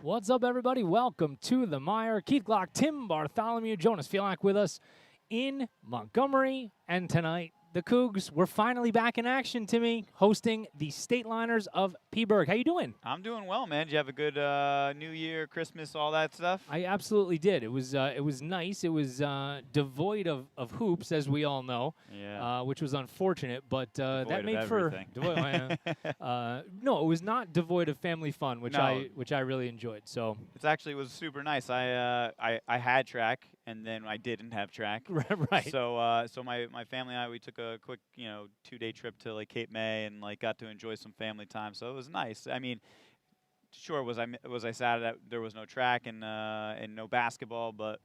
What's up, everybody? Welcome to the MIRE. Keith Glock, Tim Bartholomew, Jonas Fielak with us in Montgomery. And tonight, the Cougs, we're finally back in action, Timmy, hosting the State Liners of Phillipsburg. How you doing? I'm doing well, man. Did you have a good New Year, Christmas, all that stuff? I absolutely did. It was nice. It was devoid of hoops, as we all know, which was unfortunate. But that made for no, it was not devoid of family fun, which I really enjoyed. So it was super nice. I had track, and then I didn't have track. Right. So my family and I, we took a quick 2-day trip to like Cape May and like got to enjoy some family time. So it was nice. I mean, sure, was I sad that there was no track and no basketball, but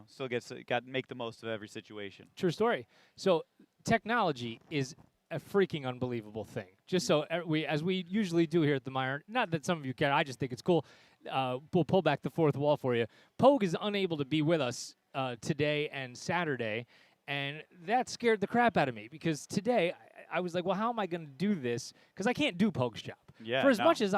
still got to make the most of every situation. True story. So technology is a freaking unbelievable thing. Just so as we usually do here at the MIRE, not that some of you care, I just think it's cool. We'll pull back the fourth wall for you. Pogue is unable to be with us today and Saturday, and that scared the crap out of me because today I was like, well, how am I going to do this? Because I can't do Pogue's job. Yeah, for as much as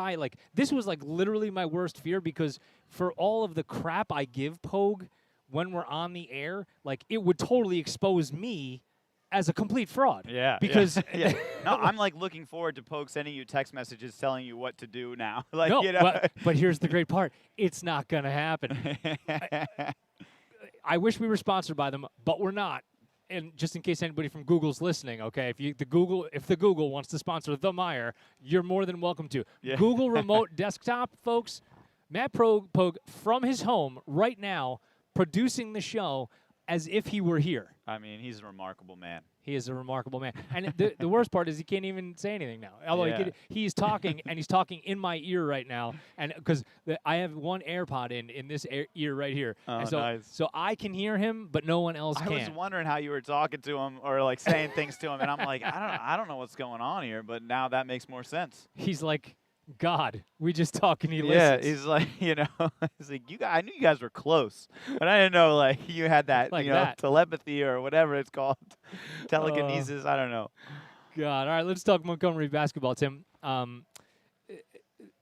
this was like literally my worst fear because for all of the crap I give Pogue when we're on the air, like it would totally expose me as a complete fraud. Yeah. Because no, I'm like looking forward to Pogue sending you text messages telling you what to do now. Like, no, but here's the great part. It's not going to happen. I wish we were sponsored by them, but we're not. And just in case anybody from Google's listening, okay, if the Google wants to sponsor the MIRE, you're more than welcome to. Yeah. Google Remote Desktop, folks. Matt Pogue from his home right now, producing the show as if he were here. I mean, he's a remarkable man. He is a remarkable man. And the worst part is he can't even say anything now. Although he's talking, and he's talking in my ear right now. And because I have one AirPod in this ear right here. Oh, and so, nice. So I can hear him, but no one else can. I was wondering how you were talking to him or like saying things to him. And I'm like, I don't know what's going on here. But now that makes more sense. He's like, God, we just talk and he listens. listens. He's like, he's like, I knew you guys were close, but I didn't know like you had that, telepathy or whatever it's called, telekinesis. I don't know. God, all right, let's talk Montgomery basketball, Tim. I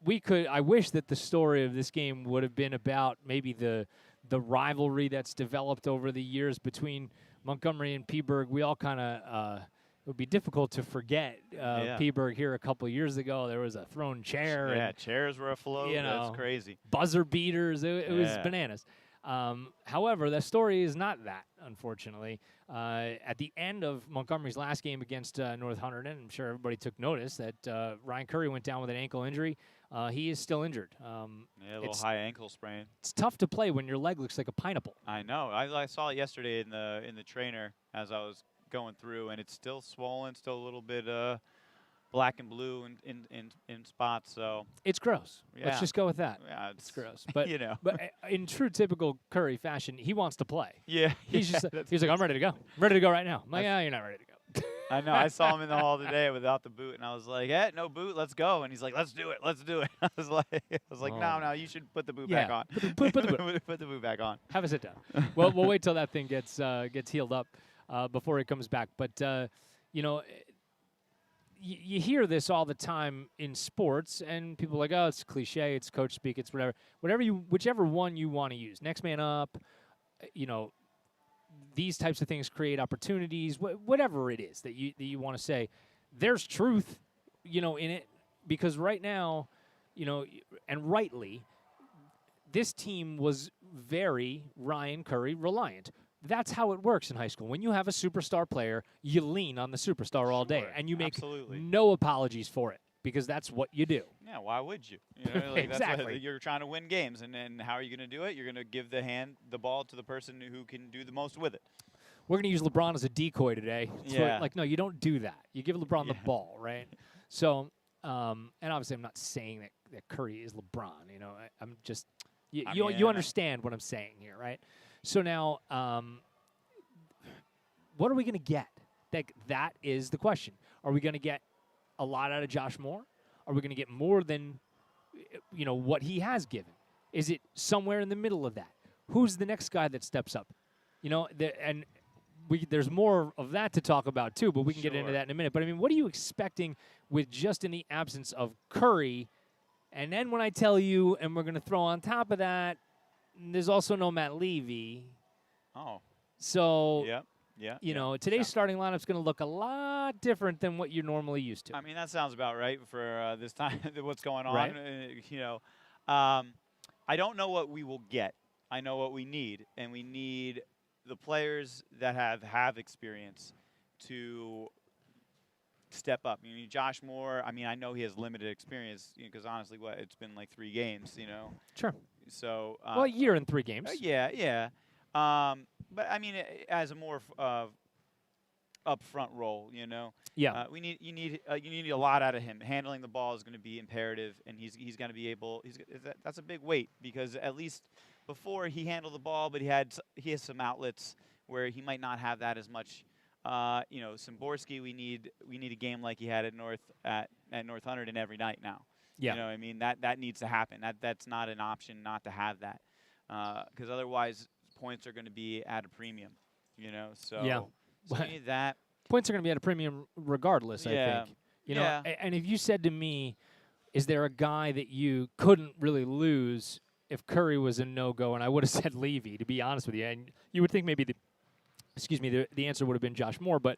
wish that the story of this game would have been about maybe the rivalry that's developed over the years between Montgomery and Phillipsburg. We all kind of. It would be difficult to forget Phillipsburg here a couple of years ago. There was a thrown chair. Yeah, chairs were afloat. That's crazy. Buzzer beaters. It was bananas. However, the story is not that, unfortunately. At the end of Montgomery's last game against North Hunterdon, I'm sure everybody took notice that Ryan Curry went down with an ankle injury. He is still injured. A little high ankle sprain. It's tough to play when your leg looks like a pineapple. I know. I saw it yesterday in the trainer as I was going through, and it's still swollen, still a little bit black and blue in spots. So it's gross. Yeah. Let's just go with that. Yeah, it's gross. But but in true typical Curry fashion, he wants to play. Yeah, he's like, I'm ready to go. I'm ready to go right now. I'm like, yeah, you're not ready to go. I know. I saw him in the hall today without the boot, and I was like, no boot, let's go. And he's like, let's do it. I was like, no, you should put the boot back on. Put the boot. Put the boot back on. Have a sit down. Well, we'll wait till that thing gets healed up before it comes back. But you hear this all the time in sports, and people are like, oh, it's cliche, it's coach speak, it's whichever one you want to use. Next man up, these types of things create opportunities, whatever it is that you want to say. There's truth, in it, because right now, and rightly, this team was very Ryan Curry reliant. That's how it works in high school. When you have a superstar player, you lean on the superstar all day, and you make no apologies for it because that's what you do. Yeah, why would you? Exactly. That's you're trying to win games, and then how are you going to do it? You're going to give the ball to the person who can do the most with it. We're going to use LeBron as a decoy today. Yeah. No, you don't do that. You give LeBron the ball, right? So, and obviously I'm not saying that Curry is LeBron. I'm just you understand what I'm saying here, right? So now, what are we going to get? That is the question. Are we going to get a lot out of Josh Moore? Are we going to get more than, what he has given? Is it somewhere in the middle of that? Who's the next guy that steps up? There's more of that to talk about too, but we can get into that in a minute. But I mean, what are you expecting with just in the absence of Curry And then when I tell you, and we're going to throw on top of that, there's also no Matt Levy. Oh. So, Yeah. you know, today's starting lineup is going to look a lot different than what you're normally used to. I mean, that sounds about right for this time, what's going on. Right. You know, I don't know what we will get. I know what we need, and we need the players that have experience to step up. You need Josh Moore. I mean, I know he has limited experience because honestly, it's been like 3 games, you know. Sure. So. Well, a year and 3 games. Yeah. But I mean, as a more upfront role, you know. Yeah. You need a lot out of him. Handling the ball is going to be imperative, and he's going to be able. That's a big weight because at least before he handled the ball, but he has some outlets where he might not have that as much. You know, Szymborski, we need a game like he had at North Hunterdon every night now. Yeah. You know, I mean that needs to happen. That's not an option not to have that, because otherwise points are going to be at a premium. You know, so yeah. So we need that. Points are going to be at a premium regardless. Yeah. I think. You know, and if you said to me, is there a guy that you couldn't really lose if Curry was a no-go, and I would have said Levy, to be honest with you, and you would think maybe the answer would have been Josh Moore, but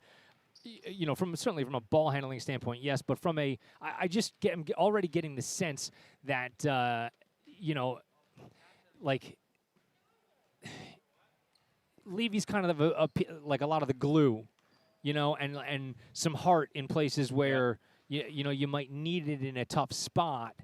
you know, certainly from a ball handling standpoint, yes, but from I'm already getting the sense that you know, like Levy's kind of like a lot of the glue, you know, and some heart in places where you know you might need it in a tough spot.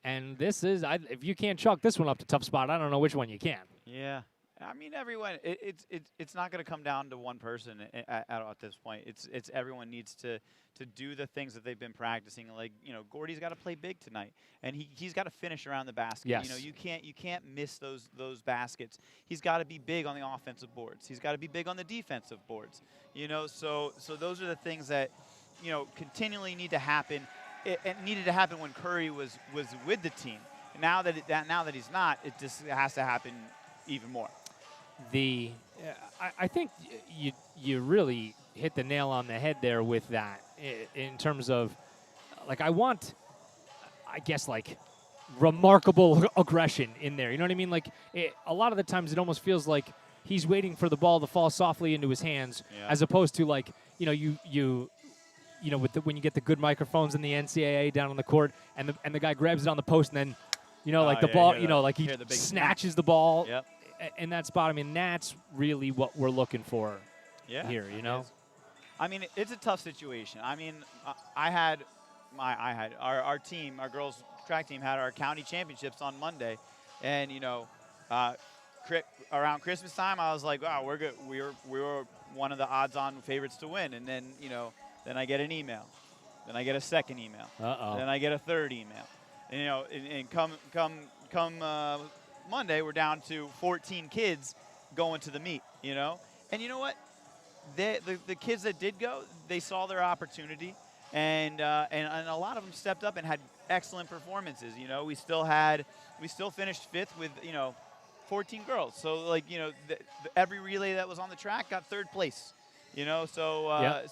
And this is, if you can't chalk this one up to tough spot, I don't know which one you can. Yeah, I mean everyone. It's not going to come down to one person at this point. It's everyone needs to do the things that they've been practicing. Like, you know, Gordy's got to play big tonight, and he's got to finish around the basket. Yes. You know, you can't miss those baskets. He's got to be big on the offensive boards. He's got to be big on the defensive boards. You know, so those are the things that, you know, continually need to happen. It needed to happen when Curry was with the team. Now that he's not, it just has to happen even more. I think you really hit the nail on the head there with that in terms of, like, I guess, like, remarkable aggression in there. You know what I mean? Like, a lot of the times it almost feels like he's waiting for the ball to fall softly into his hands, as opposed to, like, you know, you know, when you get the good microphones in the NCAA down on the court, and the guy grabs it on the post, and then, you know, like the ball, you know, like he snatches the ball in that spot. I mean, that's really what we're looking for here, you know? I mean, it's a tough situation. I mean, our team, our girls track team, had our county championships on Monday, and, you know, around Christmas time, I was like, wow, we're good. We were one of the odds-on favorites to win, and then, you know. Then I get an email. Then I get a second email. Then I get a third email. And, you know, and come Monday, we're down to 14 kids going to the meet, you know. And you know what? The kids that did go, they saw their opportunity, and a lot of them stepped up and had excellent performances. You know, we still finished 5th with, you know, 14 girls. So, like, you know, every relay that was on the track got 3rd place. You know, so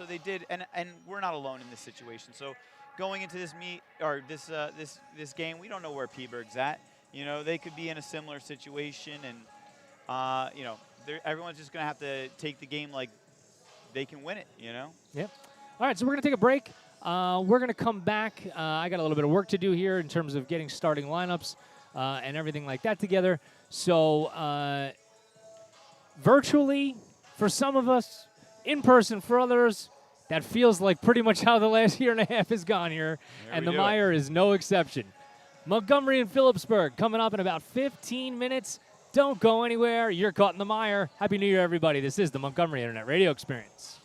they did, and we're not alone in this situation. So going into this meet or this game, we don't know where Phillipsburg's at. You know, they could be in a similar situation, and you know, everyone's just gonna have to take the game like they can win it. You know. Yep. All right, so we're gonna take a break. We're gonna come back. I got a little bit of work to do here in terms of getting starting lineups and everything like that together. So virtually, for some of us. In person for others, that feels like pretty much how the last year and a half has gone here, and the MIRE is no exception. Montgomery and Phillipsburg coming up in about 15 minutes. Don't go anywhere. You're caught in the MIRE. Happy New Year, everybody. This is the Montgomery Internet Radio Experience.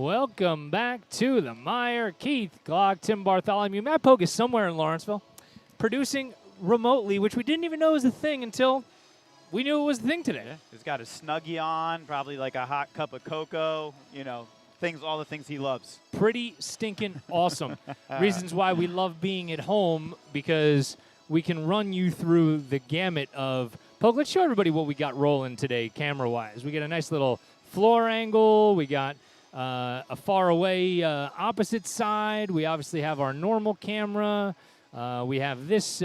Welcome back to the MIRE. Keith Glock, Tim Bartholomew. Matt Pogue is somewhere in Lawrenceville, producing remotely, which we didn't even know was a thing until we knew it was the thing today. Yeah. He's got his Snuggie on, probably like a hot cup of cocoa, you know, all the things he loves. Pretty stinking awesome. Reasons why we love being at home, because we can run you through the gamut of Pogue. Let's show everybody what we got rolling today camera-wise. We get a nice little floor angle. We got a far away opposite side. We obviously have our normal camera. We have this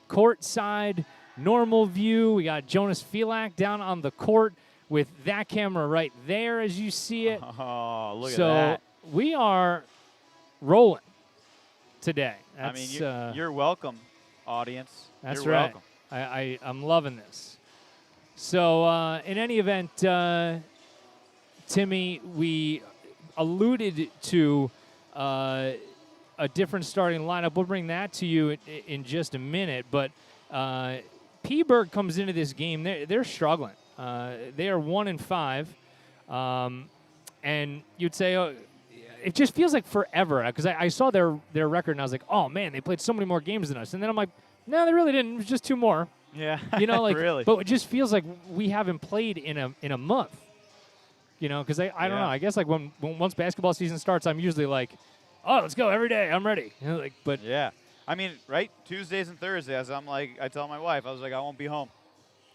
court side normal view. We got Jonas Filak down on the court with that camera right there as you see it. Oh, look at So that. we are rolling today. I mean, you're welcome, audience. That's you're right. welcome. I'm loving this. So in any event, Timmy, we alluded to a different starting lineup. We'll bring that to you in just a minute. But Phillipsburg comes into this game. They're struggling. They are 1-5, and you'd say it just feels like forever. Because I saw their record and I was like, oh man, they played so many more games than us. And then I'm like, no, they really didn't. It was just 2 more. Yeah, you know, like really. But it just feels like we haven't played in a month. You know, because I don't know. I guess like when once basketball season starts, I'm usually like, oh, let's go every day. I'm ready. You know, like, but yeah, I mean, right? Tuesdays and Thursdays, I'm like, I tell my wife, I was like, I won't be home.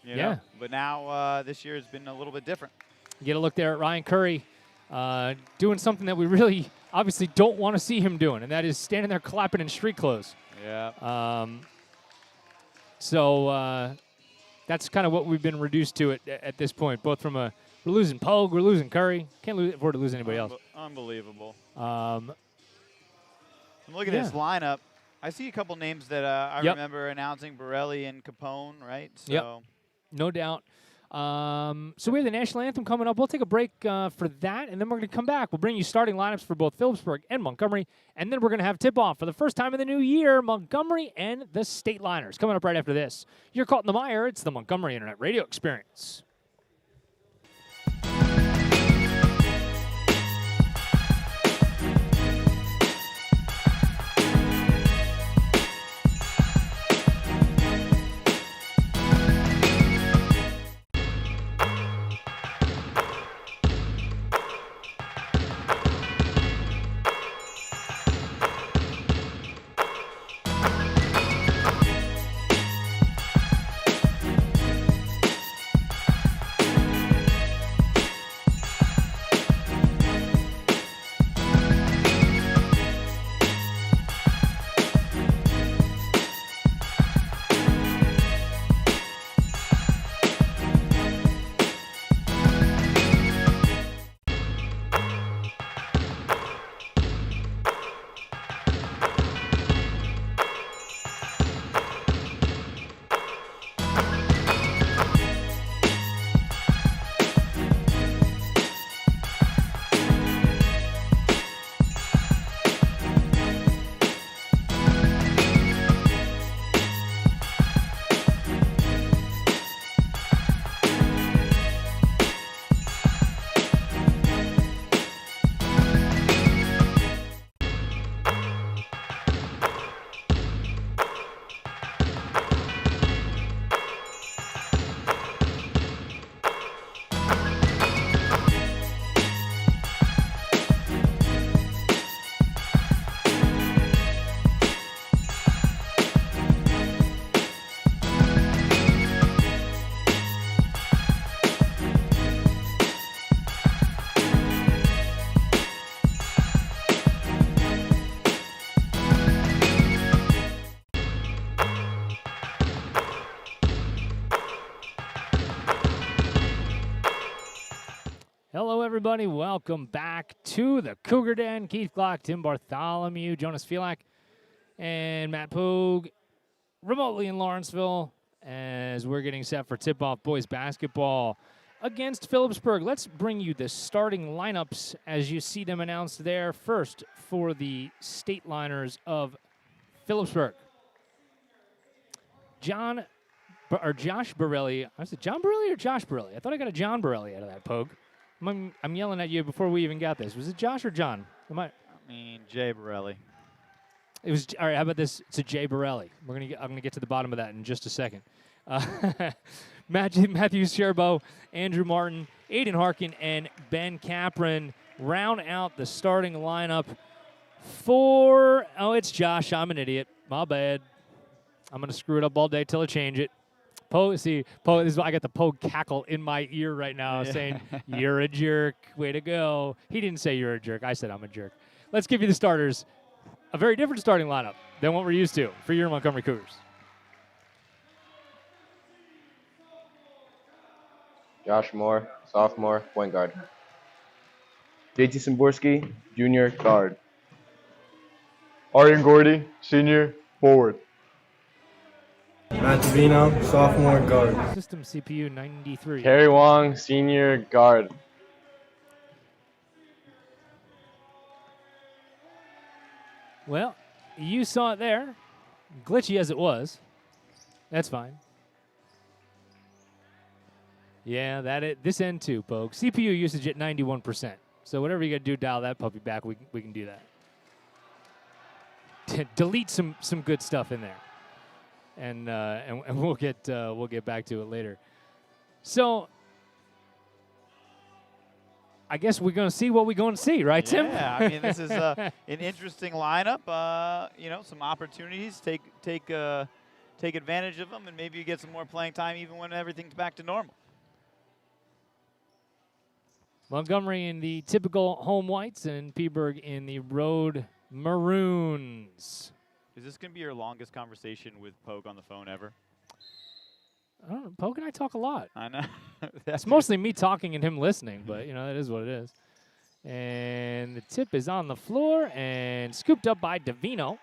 You know? But now this year has been a little bit different. You get a look there at Ryan Curry doing something that we really obviously don't want to see him doing, and that is standing there clapping in street clothes. Yeah. So that's kind of what we've been reduced to at this point, both from we're losing Pogue, we're losing Curry. Can't afford to lose anybody else. Unbelievable. I'm looking at this lineup. I see a couple names that I remember announcing, Borelli and Capone, right? So. No doubt. So we have the national anthem coming up. We'll take a break for that, and then we're going to come back. We'll bring you starting lineups for both Phillipsburg and Montgomery, and then we're going to have tip-off for the first time in the new year, Montgomery and the State Liners. Coming up right after this. You're caught in the MIRE. It's the Montgomery Internet Radio Experience. Hello, everybody. Welcome back to the Cougar Den. Keith Glock, Tim Bartholomew, Jonas Filak, and Matt Pogue remotely in Lawrenceville as we're getting set for tip-off boys basketball against Phillipsburg. Let's bring you the starting lineups as you see them announced there. First, for the State Liners of Phillipsburg, Josh Borelli. I said John Borelli or Josh Borelli? I thought I got a John Borelli out of that, Pogue. I'm yelling at you before we even got this. Was it Josh or John? I mean, Jay Borelli. It was all right. How about this? It's a Jay Borelli. I'm gonna get to the bottom of that in just a second. Matthew Sherbo, Andrew Martin, Aiden Harkin, and Ben Capron round out the starting lineup for. Oh, it's Josh. I'm an idiot. My bad. I'm gonna screw it up all day till I change it. Poe, see, Poe. This is why I got the Poe cackle in my ear right now, saying you're a jerk. Way to go. He didn't say you're a jerk. I said I'm a jerk. Let's give you the starters. A very different starting lineup than what we're used to for your Montgomery Cougars. Josh Moore, sophomore, point guard. JT Szymborski, junior, guard. Aryan Gordy, senior, forward. Matt Davino, sophomore, guard. System CPU 93. Kerry Wong, senior, guard. Well, you saw it there. Glitchy as it was. That's fine. Yeah, this end too, Pogue. CPU usage at 91%. So whatever you got to do, dial that puppy back. We can do that. Delete some good stuff in there, and we'll get back to it later. So I guess we're going to see what we're going to see, right, Tim? Yeah, I mean, this is an interesting lineup. Some opportunities. Take advantage of them, and maybe you get some more playing time even when everything's back to normal. Montgomery in the typical home whites and Phillipsburg in the road maroons. Is this going to be your longest conversation with Pogue on the phone ever? I don't know. Pogue and I talk a lot. I know. It's mostly me talking and him listening, but, that is what it is. And the tip is on the floor and scooped up by Davino.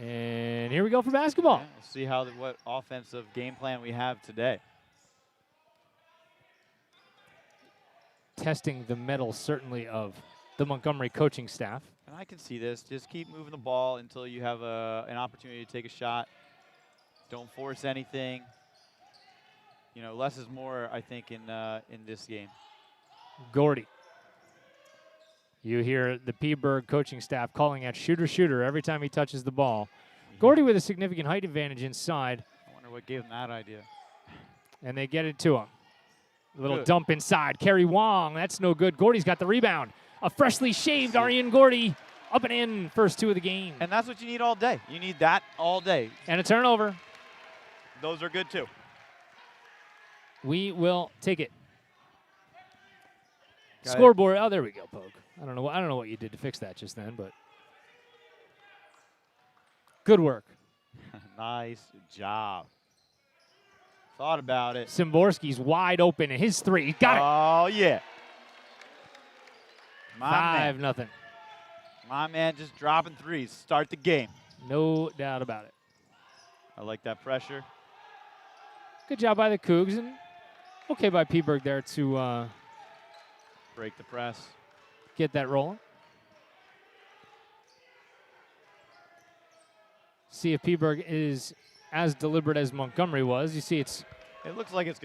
And here we go for basketball. Yeah, we'll see what offensive game plan we have today. Testing the mettle, certainly, of the Montgomery coaching staff. And I can see this. Just keep moving the ball until you have an opportunity to take a shot. Don't force anything. Less is more, I think, in this game. Gordy. You hear the Phillipsburg coaching staff calling out shooter every time he touches the ball. Gordy with a significant height advantage inside. I wonder what gave him that idea. And they get it to him. A little Good. dump inside. Kerry Wong, that's no good. Gordy's got the rebound. A freshly shaved Aryan Gordy up and in, first two of the game. And that's what you need all day. You need that all day. And a turnover. Those are good, too. We will take it. Scoreboard. Oh, there we go, Pogue. I don't know what you did to fix that just then, but good work. Nice job. Thought about it. Szymborski's wide open, and his three. Got it. Oh, yeah. 5-0. My man just dropping threes. Start the game. No doubt about it. I like that pressure. Good job by the Cougs, and okay by Phillipsburg there to break the press. Get that rolling. See if Phillipsburg is as deliberate as Montgomery was. You see, It looks like it's